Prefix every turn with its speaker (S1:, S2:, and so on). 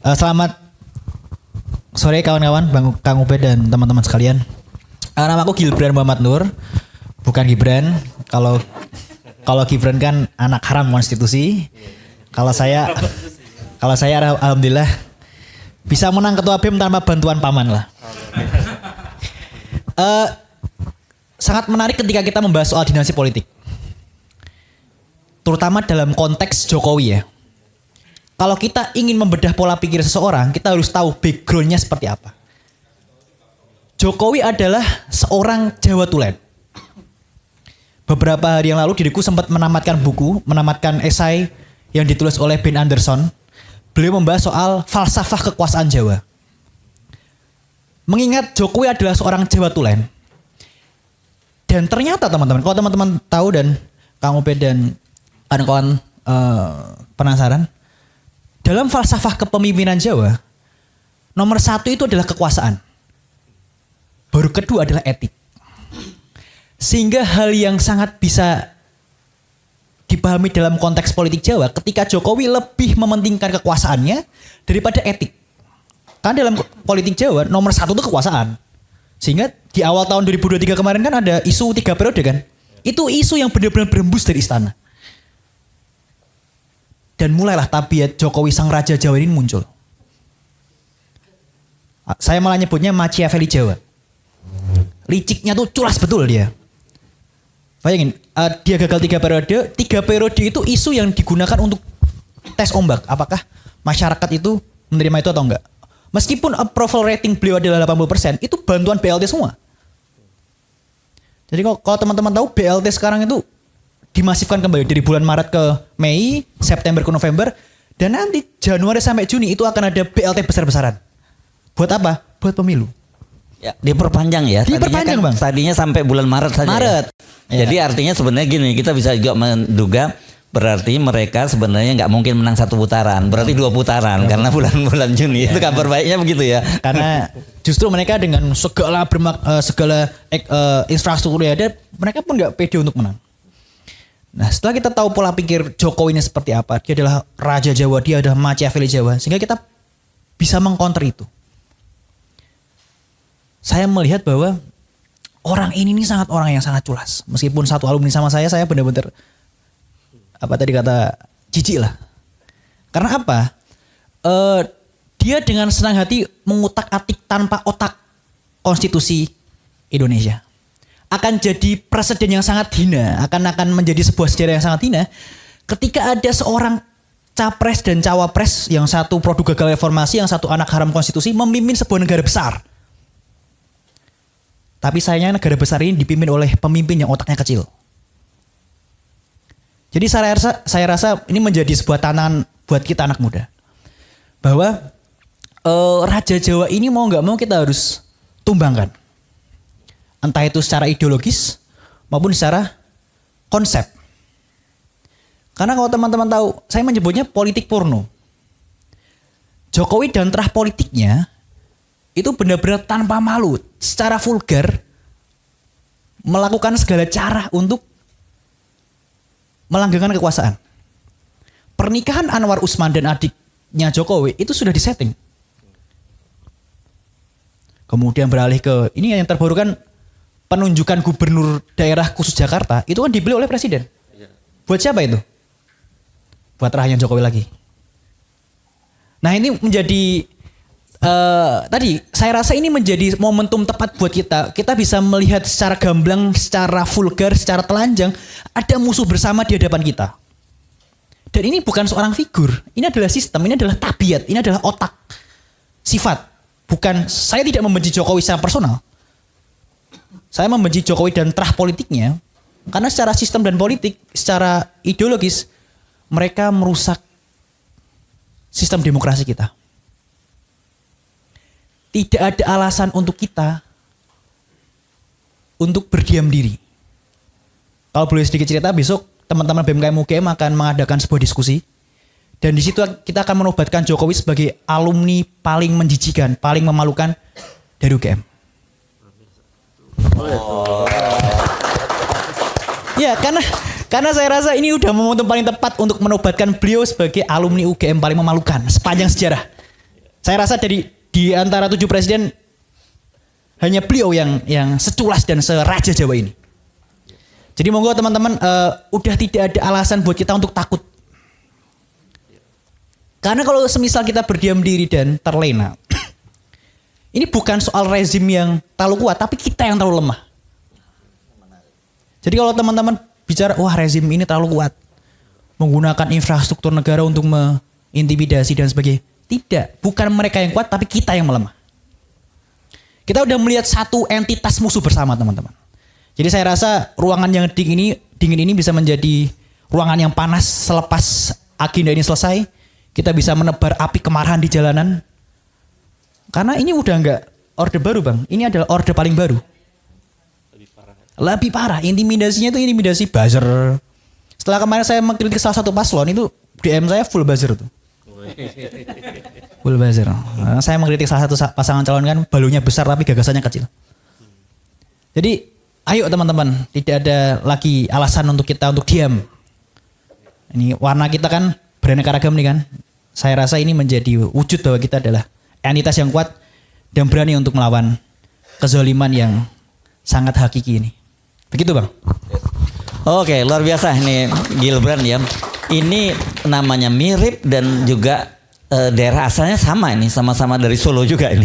S1: Selamat sore kawan-kawan, Bang Kang Ube dan teman-teman sekalian. Namaku Gibran Muhammad Nur, bukan Gibran. Kalau Gibran kan anak haram konstitusi. Kalau saya alhamdulillah bisa menang ketua BEM tanpa bantuan paman lah. Sangat menarik ketika kita membahas soal dinasti politik, terutama dalam konteks Jokowi ya. Kalau kita ingin membedah pola pikir seseorang, kita harus tahu backgroundnya seperti apa. Jokowi adalah seorang Jawa Tulen. Beberapa hari yang lalu diriku sempat menamatkan esai yang ditulis oleh Ben Anderson. Beliau membahas soal falsafah kekuasaan Jawa. Mengingat Jokowi adalah seorang Jawa Tulen. Dan ternyata teman-teman, kalau teman-teman tahu dan Kang Ube dan kawan-kawan penasaran, dalam falsafah kepemimpinan Jawa, nomor satu itu adalah kekuasaan. Baru kedua adalah etik. Sehingga hal yang sangat bisa dipahami dalam konteks politik Jawa, ketika Jokowi lebih mementingkan kekuasaannya daripada etik. Karena dalam politik Jawa, nomor satu itu kekuasaan. Sehingga di awal tahun 2023 kemarin kan ada isu 3 periode kan. Itu isu yang benar-benar berembus dari istana. Dan mulailah tabiat Jokowi sang Raja Jawa ini muncul. Saya malah nyebutnya Machiavelli Jawa. Liciknya tuh culas betul dia. Bayangin, dia gagal 3 periode. 3 periode itu isu yang digunakan untuk tes ombak. Apakah masyarakat itu menerima itu atau enggak. Meskipun approval rating beliau adalah 80%, itu bantuan BLT semua. Jadi kalau teman-teman tahu BLT sekarang itu dimasifkan kembali dari bulan Maret ke Mei, September ke November, dan nanti Januari sampai Juni itu akan ada BLT besar-besaran. Buat apa? Buat pemilu.
S2: Ya, diperpanjang ya.
S1: Diperpanjang
S2: kan,
S1: Bang.
S2: Tadinya sampai bulan Maret saja.
S1: Maret.
S2: Ya. Jadi artinya sebenarnya gini, kita bisa juga menduga berarti mereka sebenarnya nggak mungkin menang 1 putaran, berarti 2 putaran karena bulan-bulan Juni. Itu kabar baiknya begitu ya.
S1: Karena justru mereka dengan segala infrastruktur yang ada, mereka pun nggak pede untuk menang. Nah, setelah kita tahu pola pikir Jokowi ini seperti apa, dia adalah Raja Jawa, dia adalah Machiavelli Jawa, sehingga kita bisa mengcounter itu. Saya melihat bahwa orang ini sangat orang yang sangat culas. Meskipun satu alumni sama saya benar-benar apa tadi kata jijik lah. Karena apa? Dia dengan senang hati mengutak-atik tanpa otak konstitusi Indonesia. Akan jadi presiden yang sangat hina, akan menjadi sebuah sejarah yang sangat hina ketika ada seorang capres dan cawapres, yang satu produk gagal reformasi, yang satu anak haram konstitusi, memimpin sebuah negara besar. Tapi sayangnya negara besar ini dipimpin oleh pemimpin yang otaknya kecil. Jadi saya rasa ini menjadi sebuah tantangan buat kita anak muda, bahwa Raja Jawa ini mau nggak mau kita harus tumbangkan. Entah itu secara ideologis maupun secara konsep. Karena kalau teman-teman tahu, saya menyebutnya politik porno. Jokowi dan terah politiknya itu benar-benar tanpa malu, secara vulgar melakukan segala cara untuk melanggengkan kekuasaan. Pernikahan Anwar Usman dan adiknya Jokowi itu sudah disetting. Kemudian beralih ke ini yang terbaru kan, penunjukan gubernur daerah khusus Jakarta itu kan dipilih oleh presiden. Buat siapa itu? Buat rahanya Jokowi lagi. Nah ini menjadi tadi saya rasa ini menjadi momentum tepat buat kita. Kita bisa melihat secara gamblang, secara vulgar, secara telanjang ada musuh bersama di hadapan kita. Dan ini bukan seorang figur, ini adalah sistem, ini adalah tabiat, ini adalah otak, sifat. Bukan, saya tidak membenci Jokowi secara personal. Saya membenci Jokowi dan terah politiknya karena secara sistem dan politik, secara ideologis mereka merusak sistem demokrasi kita. Tidak ada alasan untuk kita untuk berdiam diri. Kalau boleh sedikit cerita, besok teman-teman BMKM UGM akan mengadakan sebuah diskusi. Dan di situ kita akan menobatkan Jokowi sebagai alumni paling menjijikan, paling memalukan dari UGM. Ya, karena saya rasa ini udah momentum paling tepat untuk menobatkan beliau sebagai alumni UGM paling memalukan sepanjang sejarah. Saya rasa di antara 7 presiden hanya beliau yang seculas dan seraja Jawa ini. Jadi monggo teman-teman, udah tidak ada alasan buat kita untuk takut. Karena kalau semisal kita berdiam diri dan terlena, ini bukan soal rezim yang terlalu kuat, tapi kita yang terlalu lemah. Jadi kalau teman-teman bicara, wah rezim ini terlalu kuat, menggunakan infrastruktur negara untuk mengintimidasi dan sebagainya. Tidak, bukan mereka yang kuat, tapi kita yang melemah. Kita udah melihat satu entitas musuh bersama teman-teman. Jadi saya rasa ruangan yang dingin ini bisa menjadi ruangan yang panas selepas agenda ini selesai. Kita bisa menebar api kemarahan di jalanan. Karena ini udah nggak orde baru bang. Ini adalah orde paling baru. Lebih parah. Intimidasinya itu intimidasi buzzer. Setelah kemarin saya mengkritik salah satu paslon itu DM saya full buzzer tuh. Full buzzer. Saya mengkritik salah satu pasangan calon kan balonnya besar tapi gagasannya kecil. Jadi ayo teman-teman, tidak ada lagi alasan untuk kita untuk diam. Ini warna kita kan beraneka ragam nih kan. Saya rasa ini menjadi wujud bahwa kita adalah entitas yang kuat dan berani untuk melawan kezaliman yang sangat hakiki ini. Begitu bang.
S2: Oke, luar biasa ini Gilbran ya. Ini namanya mirip dan juga daerah asalnya sama ini, sama-sama dari Solo juga ini.